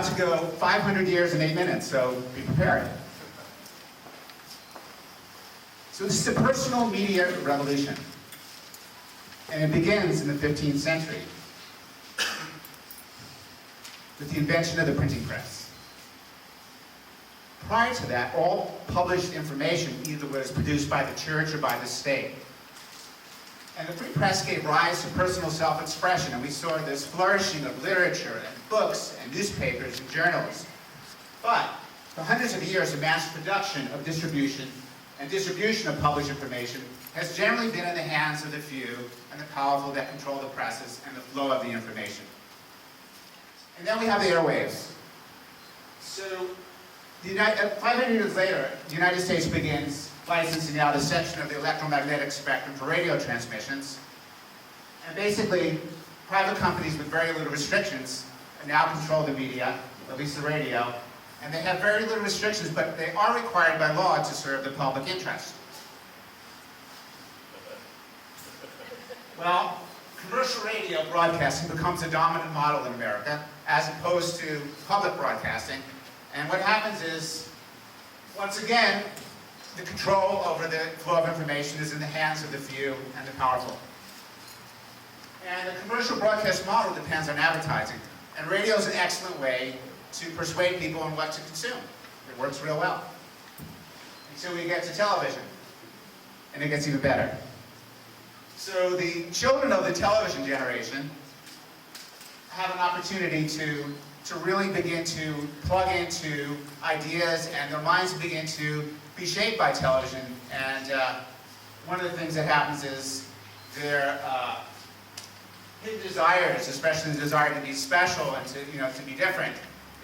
about to go 500 years and 8 minutes, so be prepared. So this is the personal media revolution. And it begins in the 15th century with the invention of the printing press. Prior to that, all published information either was produced by the church or by the state. And the free press gave rise to personal self-expression, and we saw this flourishing of literature and books and newspapers and journals. But for hundreds of years, the mass production of distribution and distribution of published information has generally been in the hands of the few and the powerful that control the presses and the flow of the information. And then we have the airwaves. So 500 years later, the United States begins licensing out a section of the electromagnetic spectrum for radio transmissions. And basically, private companies with very little restrictions now control the media, at least the radio, and they have very little restrictions, but they are required by law to serve the public interest. Well, commercial radio broadcasting becomes a dominant model in America, as opposed to public broadcasting. And what happens is, once again, the control over the flow of information is in the hands of the few and the powerful. And the commercial broadcast model depends on advertising. And radio is an excellent way to persuade people on what to consume. It works real well. Until we get to television. And it gets even better. So the children of the television generation have an opportunity to really begin to plug into ideas, and their minds begin to be shaped by television. And one of the things that happens is their hidden desires, especially the desire to be special and to be different,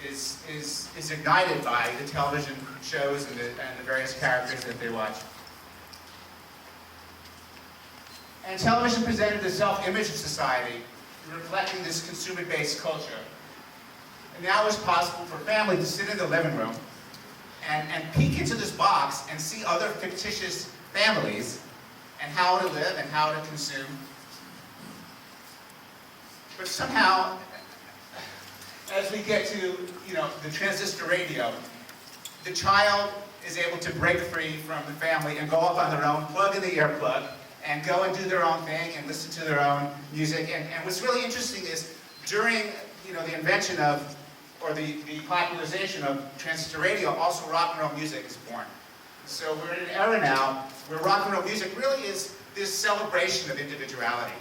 is ignited by the television shows and the various characters that they watch. And television presented the self-image of society, reflecting this consumer-based culture. And now it's possible for family to sit in the living room and peek into this box and see other fictitious families and how to live and how to consume. But somehow, as we get to the transistor radio, the child is able to break free from the family and go off on their own, plug in the earplug, and go and do their own thing and listen to their own music. And what's really interesting is during the invention of, or the popularization of transistor radio, also rock and roll music is born. So we're in an era now where rock and roll music really is this celebration of individuality.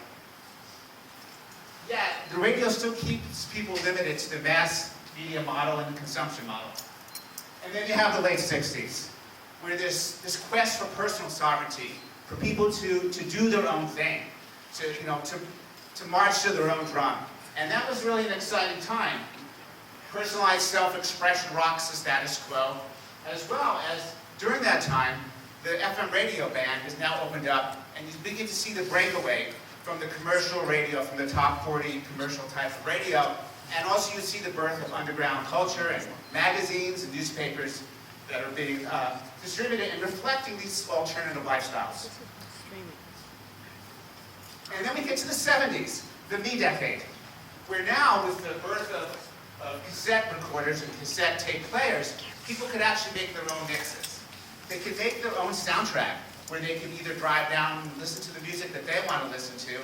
Yet, the radio still keeps people limited to the mass media model and the consumption model. And then you have the late 60s, where there's this quest for personal sovereignty, for people to do their own thing, to march to their own drum. And that was really an exciting time. Personalized self-expression rocks the status quo, as well as, during that time, the FM radio band is now opened up, and you begin to see the breakaway from the commercial radio, from the top 40 commercial type of radio, and also you see the birth of underground culture and magazines and newspapers that are being distributed and reflecting these alternative lifestyles. And then we get to the 70s, the me decade, where now with the birth of cassette recorders and cassette tape players, people could actually make their own mixes. They could make their own soundtrack, where they can either drive down and listen to the music that they want to listen to,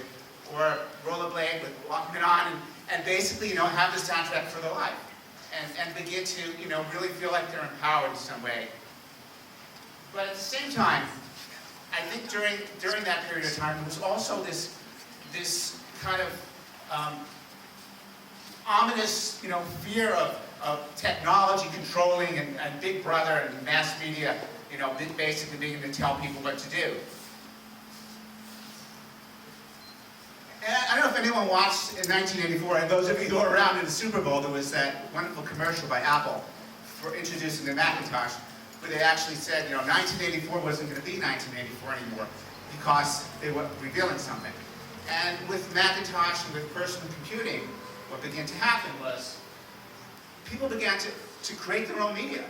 or rollerblade with Walkman on, and basically, have the soundtrack for their life, and begin to, really feel like they're empowered in some way. But at the same time, I think during that period of time, there was also this kind of ominous, fear of technology controlling and Big Brother and mass media, basically being to tell people what to do. And I don't know if anyone watched in 1984, and those of you who were around in the Super Bowl, there was that wonderful commercial by Apple for introducing the Macintosh, where they actually said, 1984 wasn't going to be 1984 anymore because they were revealing something. And with Macintosh and with personal computing, what began to happen was people began to create their own media.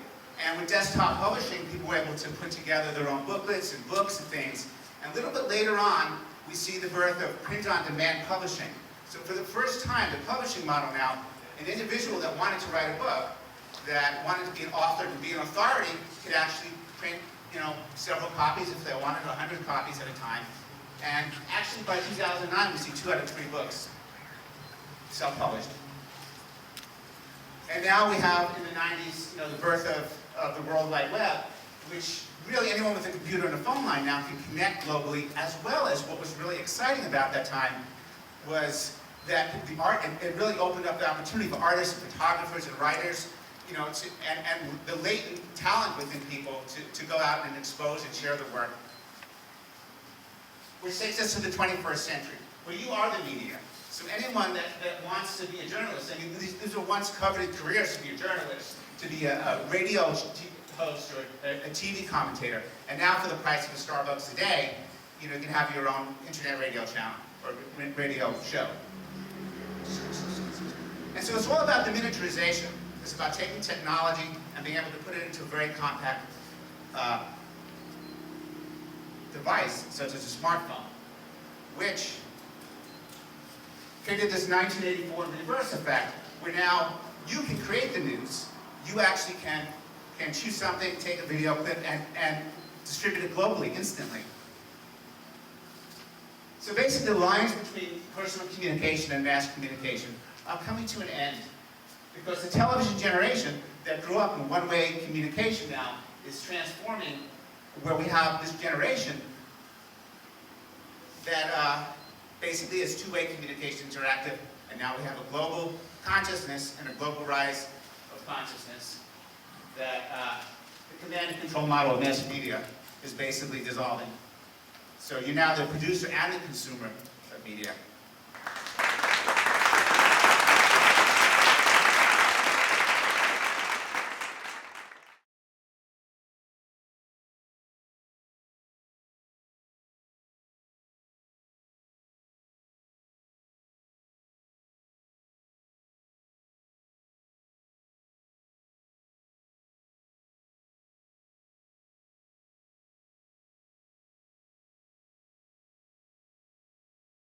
And with desktop publishing, people were able to put together their own booklets and books and things. And a little bit later on, we see the birth of print-on-demand publishing. So for the first time, the publishing model now an individual that wanted to write a book, that wanted to be an author, to be an authority, could actually print, several copies if they wanted, 100 copies at a time. And actually by 2009, we see 2 out of 3 books self-published. And now we have, in the 90s, the birth of the World Wide Web, which really anyone with a computer and a phone line now can connect globally, as well as what was really exciting about that time was that the art, it really opened up the opportunity for artists and photographers and writers, and the latent talent within people to go out and expose and share their work. Which takes us to the 21st century, where you are the media. So anyone that wants to be a journalist, these are once coveted careers, to be a journalist, to be a radio host or a TV commentator. And now for the price of a Starbucks a day, you can have your own internet radio channel or radio show. And so it's all about the miniaturization. It's about taking technology and being able to put it into a very compact device, such as a smartphone, which created this 1984 reverse effect, where now you can create the news. You actually can choose something, take a video clip, and distribute it globally, instantly. So basically, the lines between personal communication and mass communication are coming to an end, because the television generation that grew up in one-way communication now is transforming, where we have this generation that basically is two-way communication, interactive, and now we have a global consciousness and a global rise of consciousness that the command and control model of mass media is basically dissolving. So you're now the producer and the consumer of media.